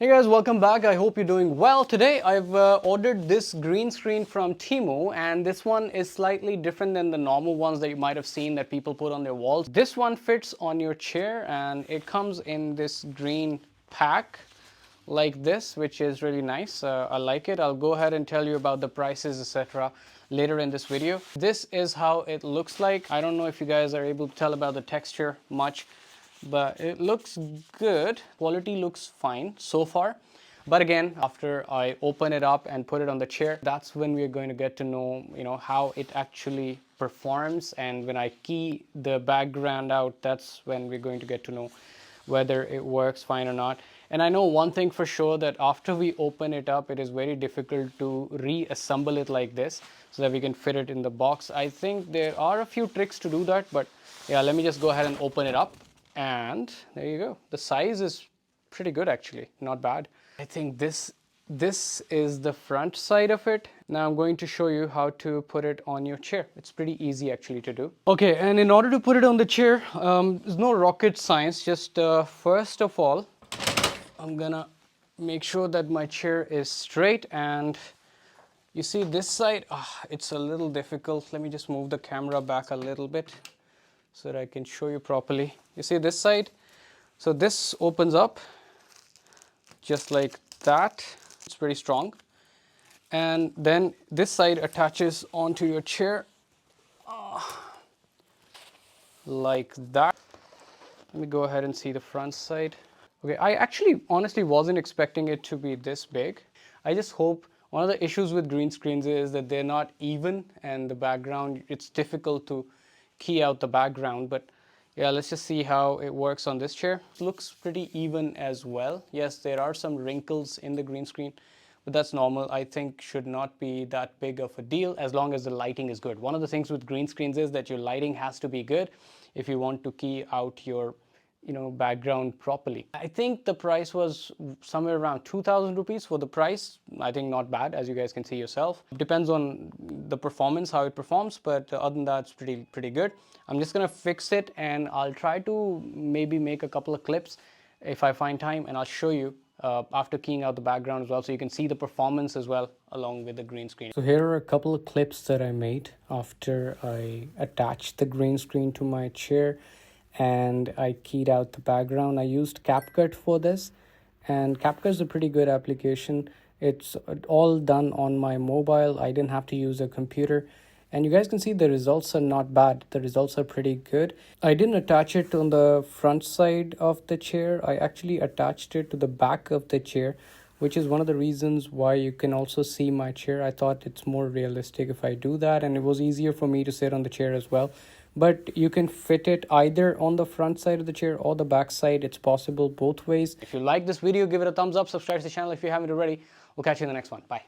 Hey guys, welcome back. I hope you're doing well. Today I've ordered this green screen from Temu, and this one is slightly different than the normal ones that you might have seen that people put on their walls. This one fits on your chair and it comes in this green pack like this, which is really nice. I like it. I'll go ahead and tell you about the prices, etc. later in this video. This is how it looks like. I don't know if you guys are able to tell about the texture much, but it looks good. Quality looks fine so far. But again, after I open it up and put it on the chair, that's when we're going to get to know, how it actually performs. And when I key the background out, that's when we're going to get to know whether it works fine or not. And I know one thing for sure, that after we open it up, it is very difficult to reassemble it like this so that we can fit it in the box. I think there are a few tricks to do that, but yeah, let me just go ahead and open it up. And there you go. The size is pretty good, actually, not bad. I think this is the front side of it. Now I'm going to show you how to put it on your chair. It's pretty easy actually to do. Okay, and in order to put it on the chair, there's no rocket science. Just first of all, I'm gonna make sure that my chair is straight. And you see this side, it's a little difficult. Let me just move the camera back a little bit so that I can show you properly. You see this side? So this opens up just like that. It's pretty strong. And then this side attaches onto your chair like that. Let me go ahead and see the front side. Okay, I actually honestly wasn't expecting it to be this big. I just hope, one of the issues with green screens is that they're not even, and the background, it's difficult to key out the background. But yeah, let's just see how it works on this chair. It looks pretty even as well. Yes, there are some wrinkles in the green screen, but that's normal. I think should not be that big of a deal as long as the lighting is good. One of the things with green screens is that your lighting has to be good if you want to key out your background properly. I think the price was somewhere around 2,000 rupees for the price. I think not bad, as you guys can see yourself. Depends on the performance, how it performs, but other than that, it's pretty good. I'm just gonna fix it, and I'll try to maybe make a couple of clips if I find time, and I'll show you after keying out the background as well, so you can see the performance as well along with the green screen. So here are a couple of clips that I made after I attached the green screen to my chair and I keyed out the background. I used CapCut for this, and CapCut is a pretty good application. It's all done on my mobile. I didn't have to use a computer, and you guys can see the results are not bad. The results are pretty good. I didn't attach it on the front side of the chair. I actually attached it to the back of the chair, which is one of the reasons why you can also see my chair. I thought it's more realistic if I do that, and it was easier for me to sit on the chair as well. But you can fit it either on the front side of the chair or the back side. It's possible both ways. If you like this video, give it a thumbs up, subscribe to the channel if you haven't already. We'll catch you in the next one. Bye.